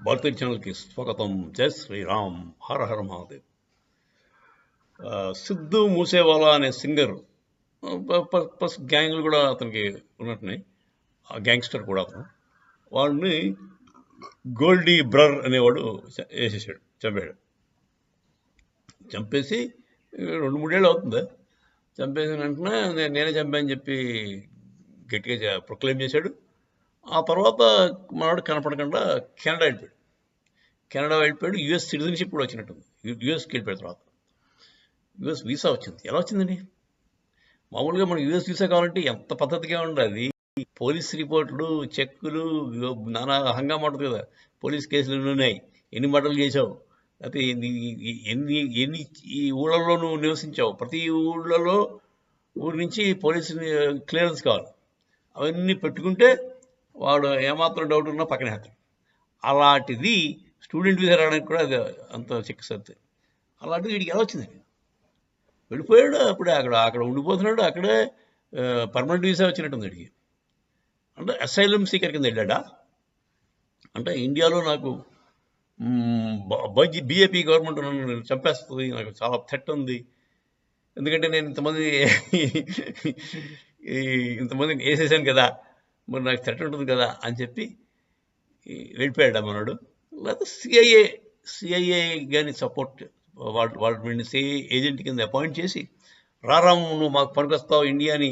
భారతీయ ఛానల్కి స్వాగతం. జై శ్రీరామ్, హర హర మహాదేవ్. సిద్ధు మూసేవాలా అనే సింగర్ ప్లస్ గ్యాంగ్లు కూడా అతనికి ఉన్నట్టున్నాయి. ఆ గ్యాంగ్స్టర్ కూడా అతను వాడిని గోల్డీ బ్రర్ అనేవాడు వేసేసాడు, చంపాడు. చంపేసి 2-3 ఏళ్ళు అవుతుంది. చంపేసిన వెంటనే నేనే చంపాని చెప్పి గట్టిగా ప్రొక్లెయిమ్ చేశాడు. ఆ తర్వాత మనవాడు కనపడకుండా కెనడా వెళ్ళిపోయాడు. యుఎస్ సిటిజన్షిప్ కూడా వచ్చినట్టుంది. యుఎస్కి వెళ్ళిపోయిన తర్వాత యుఎస్ వీసా వచ్చింది. ఎలా వచ్చిందండి? మామూలుగా మనకు యుఎస్ వీసా కావాలంటే ఎంత పద్ధతిగా ఉండాలి. పోలీస్ రిపోర్టులు, చెక్కులు, నానా హంగామా ఉంటుంది కదా. పోలీస్ కేసులు ఉన్నాయి, ఎన్ని మర్డర్లు చేసావు, అయితే ఎన్ని ఈ ఊళ్ళలో నువ్వు నివసించావు, ప్రతి ఊరి నుంచి పోలీసు క్లియరెన్స్ కావాలి. అవన్నీ పెట్టుకుంటే వాడు ఏమాత్రం డౌట్ ఉన్నా పక్కనే వేస్తాడు. అలాంటిది స్టూడెంట్ వీసా రావడానికి కూడా అది అంత చెక్ సత్తే. అలాంటిది వీడికి ఎలా వచ్చిందండి? వెళ్ళిపోయాడు, అప్పుడే అక్కడ ఉండిపోతున్నాడు. అక్కడే పర్మనెంట్ వీసా వచ్చినట్టుంది వీడికి. అంటే అసైలమ్ సీకర్ కింద వెళ్ళాడా? అంటే ఇండియాలో నాకు బీజేపీ గవర్నమెంట్ నన్ను చంపేస్తుంది, నాకు చాలా థ్రెట్ ఉంది, ఎందుకంటే నేను ఇంతమందిని వేసేసాను కదా, మరి నాకు థ్రెట్ ఉంటుంది కదా అని చెప్పి వెళ్ళిపోయాడు మనోడు. లేకపోతే సిఐఏ కానీ సపోర్ట్ వీడిని సిఐఏ ఏజెంట్ కింద అపాయింట్ చేసి, రారాము నువ్వు మాకు పనికొస్తావు, ఇండియాని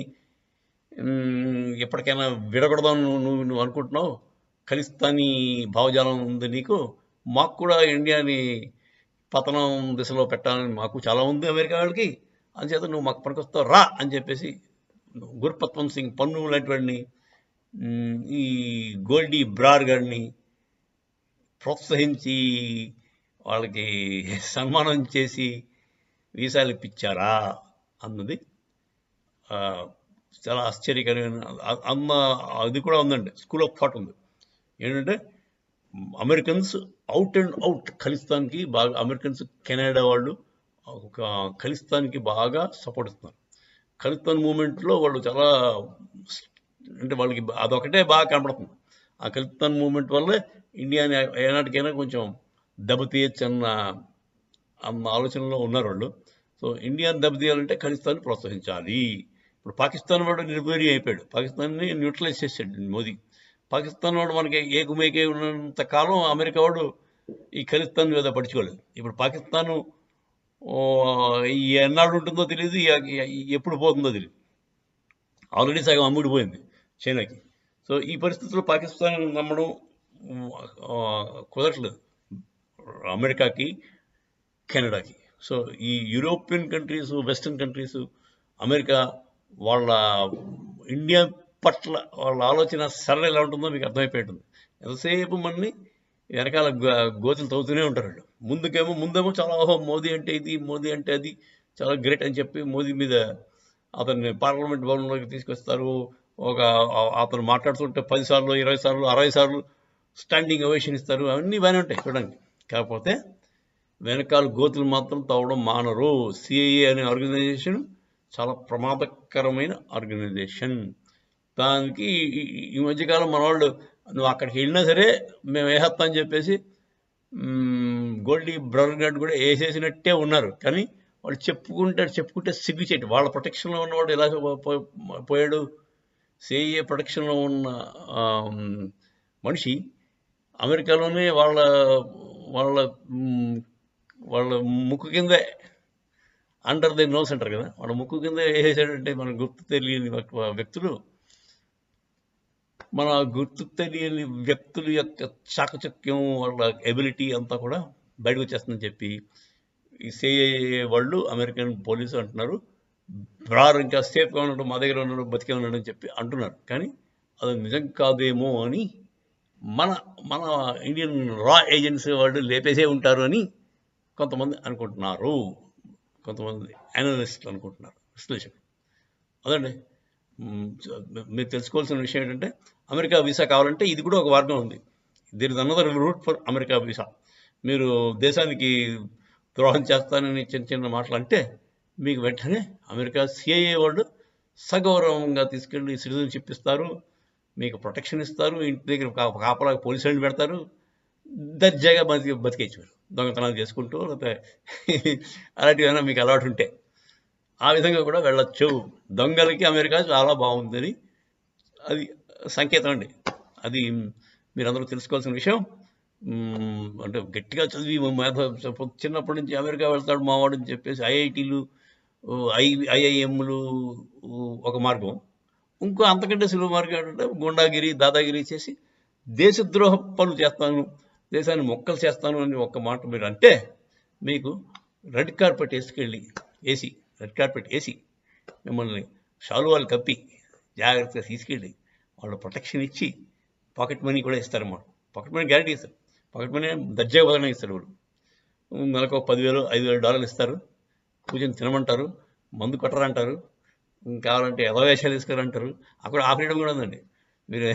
ఎప్పటికైనా విడగొడదాం నువ్వు అనుకుంటున్నావు, ఖలిస్తానీ భావజాలం ఉంది నీకు, మాకు కూడా ఇండియాని పతనం దిశలో పెట్టాలని మాకు చాలా ఉంది అమెరికా వాళ్ళకి, అందుచేత నువ్వు మాకు పనికొస్తావు రా అని చెప్పేసి గుర్పత్వంత్ సింగ్ పన్ను లాంటి వాడిని, ఈ గోల్డీ బ్రార్ గారిని ప్రోత్సహించి వాళ్ళకి సన్మానం చేసి వీసాలు ఇప్పించారా అన్నది చాలా ఆశ్చర్యకరమైన అది కూడా ఉందండి. స్కూల్ ఆఫ్ థాట్ ఉంది. ఏంటంటే అమెరికన్స్ అవుట్ అండ్ అవుట్ ఖలిస్తాన్కి బాగా, అమెరికన్స్ కెనడా వాళ్ళు ఖలిస్తాన్కి బాగా సపోర్ట్ ఇస్తున్నారు. ఖలిస్తాన్ మూమెంట్లో వాళ్ళు చాలా, అంటే వాళ్ళకి అదొకటే బాగా కనపడుతుంది. ఆ ఖలిస్తాన్ మూమెంట్ వల్లే ఇండియాని ఏనాటికైనా కొంచెం దెబ్బతీయచ్చు అన్న ఆలోచనలో ఉన్నారు వాళ్ళు. సో ఇండియాని దెబ్బతీయాలంటే ఖలిస్తాన్ని ప్రోత్సహించాలి. ఇప్పుడు పాకిస్తాన్ వాడు నిర్వీర్యం అయిపోయాడు, పాకిస్తాన్ని న్యూట్రలైజ్ చేశాడు మోదీ. పాకిస్తాన్ వాడు మనకి ఏకుమేకే ఉన్నంత కాలం అమెరికా వాడు ఈ ఖలిస్తాన్ మీద పడుచుకోలేదు. ఇప్పుడు పాకిస్తాను ఎన్నాడు ఉంటుందో తెలియదు, ఎప్పుడు పోతుందో తెలియదు. ఆల్రెడీ సగం అమ్ముడిపోయింది చైనాకి. సో ఈ పరిస్థితుల్లో పాకిస్తాన్ నమ్మడం కుదరట్లేదు అమెరికాకి, కెనడాకి. సో ఈ European countries, western countries, America వాళ్ళ ఇండియా పట్ల వాళ్ళ ఆలోచన సరళ ఎలా ఉంటుందో మీకు అర్థమైపోయి ఉంటుంది. ఎంతసేపు మనని వెనకాల గోతులు తవ్వుతూనే ఉంటారు వాళ్ళు. ముందేమో చాలా మోదీ అంటే ఇది, మోదీ అంటే అది, చాలా గ్రేట్ అని చెప్పి మోదీ మీద అతన్ని పార్లమెంట్ భవన్లోకి తీసుకొస్తారు. అతను మాట్లాడుతుంటే 10 సార్లు, 20 సార్లు, 60 సార్లు స్టాండింగ్ ఓవేషన్ ఇస్తారు. అవన్నీ బాగానే ఉంటాయి చూడండి. కాకపోతే వెనకాల గోతులు మాత్రం తవ్వడం మానరు. సిఐఏ అనే ఆర్గనైజేషన్ చాలా ప్రమాదకరమైన ఆర్గనైజేషన్. దానికి ఈ మధ్యకాలం మన వాళ్ళు నువ్వు అక్కడికి వెళ్ళినా సరే మేము వేసేస్తా అని చెప్పేసి గోల్డీ బ్రదర్ గార్డ్ కూడా వేసేసినట్టే ఉన్నారు. కానీ వాళ్ళు చెప్పుకుంటే సిగ్గుచేటు. వాళ్ళ ప్రొటెక్షన్లో ఉన్నవాడు ఎలా పోయాడు? సిఐఏ ప్రొటెక్షన్లో ఉన్న మనిషి అమెరికాలోనే వాళ్ళ ముక్కు కిందే, అండర్ ది నోస్ అంటారు కదా, వాళ్ళ ముక్కు కింద వేసేసాడంటే మన గుర్తు తెలియని వ్యక్తులు, మన గుర్తు తెలియని వ్యక్తుల యొక్క చాకచక్యం, వాళ్ళ ఎబిలిటీ అంతా కూడా బయటకు వచ్చేస్తుందని చెప్పి ఈ సిఐఏ వాళ్ళు, అమెరికన్ పోలీసు అంటున్నారు. బ్రార్ ఇంకా సేఫ్గా ఉన్నాడు, మా దగ్గర ఉన్నాడు, బతికే ఉన్నాడు అని చెప్పి అంటున్నారు. కానీ అది నిజం కాదేమో అని మన ఇండియన్ రా ఏజెన్సీ వాళ్ళు లేపేసే ఉంటారు అని కొంతమంది అనుకుంటున్నారు, కొంతమంది అనలిస్టులు అనుకుంటున్నారు, విశ్లేషకులు. అదండి మీరు తెలుసుకోవాల్సిన విషయం ఏంటంటే, అమెరికా వీసా కావాలంటే ఇది కూడా ఒక మార్గం ఉంది. There is another route for America visa. మీరు దేశానికి ద్రోహం చేస్తానని చిన్న మాటలు అంటే మీకు వెంటనే అమెరికా సిఐఏ వాళ్ళు సగౌరవంగా తీసుకెళ్ళి సిటిజన్షిప్ ఇస్తారు, మీకు ప్రొటెక్షన్ ఇస్తారు, ఇంటి దగ్గర కాపలా పోలీసు వాళ్ళు పెడతారు, దర్జాగా బతికేయచ్చు మీరు, దొంగతనాలు చేసుకుంటూ, లేకపోతే అలాంటివి ఏమైనా మీకు అలవాటు ఉంటే ఆ విధంగా కూడా వెళ్ళొచ్చు. దొంగలకి అమెరికా చాలా బాగుందని అది సంకేతం అండి. అది మీరందరూ తెలుసుకోవాల్సిన విషయం. అంటే గట్టిగా చదివి చిన్నప్పటి నుంచి అమెరికా వెళ్తాడు మావాడు అని చెప్పేసి ఐఐటీలు, ఐఐఎంలు ఒక మార్గం. ఇంకో అంతకంటే సులువు మార్గం ఏంటంటే గుండాగిరి, దాదాగిరి చేసి దేశద్రోహ పనులు చేస్తాను, దేశాన్ని మొక్కలు చేస్తాను అని ఒక్క మాట మీరు అంటే మీకు రెడ్ కార్పెట్ రెడ్ కార్పెట్ వేసి మిమ్మల్ని శాలువాలు కప్పి జాగ్రత్తగా తీసుకెళ్ళి వాళ్ళు ప్రొటెక్షన్ ఇచ్చి పాకెట్ మనీ కూడా ఇస్తారన్నమాట. పాకెట్ మనీ గ్యారెంటీ ఇస్తారు. పాకెట్ మనీ దర్జాగా బదనం ఇస్తారు. వాళ్ళు నెలకు $10,000 $5,000 ఇస్తారు. కూర్చొని తినమంటారు, మందు కొట్టరంటారు, కావాలంటే యథావేషాలు ఇస్తారంటారు. అక్కడ ఆ ఫ్రీడమ్ కూడా ఉందండి. మీరు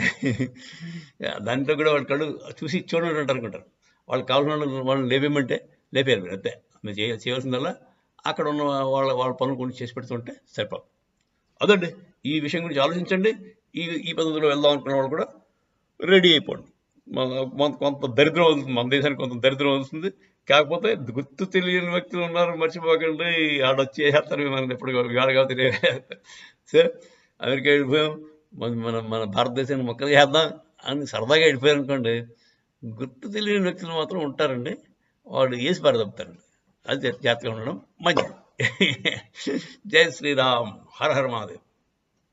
దాంట్లో కూడా వాళ్ళ కళ్ళు చూసి చూడండి అంటారు అనుకుంటారు. వాళ్ళకి కావాల్సిన వాళ్ళని లేపేయమంటే లేపారు మీరు అంతే. మీరు చేయవలసిందల్లా అక్కడ ఉన్న వాళ్ళ పనులు కొన్ని చేసి పెడుతుంటే సరిపోదు. అదండి, ఈ విషయం గురించి ఆలోచించండి. ఈ పద్ధతిలో వెళ్దాం అనుకున్న వాళ్ళు కూడా రెడీ అయిపోండి. కొంత దరిద్రం అవుతుంది, మన దేశానికి కొంత దరిద్రం అవుతుంది. కాకపోతే గుర్తు తెలియని వ్యక్తులు ఉన్నారు, మర్చిపోకండి. ఆడొచ్చేస్తారు మనం ఎప్పుడు గాడగా తెలియదు. సో అమెరికా వెళ్ళిపోయాం, మన భారతదేశాన్ని మొక్కలు చేద్దాం అని సరదాగా వెళ్ళిపోయారు అనుకోండి, గుర్తు తెలియని వ్యక్తులు మాత్రం ఉంటారండి. వాళ్ళు వేసి పారదొప్పుతారండి. అది జాగ్రత్తగా ఉండడం మంచిది. జై శ్రీరామ్, హర హర మహాదేవ్.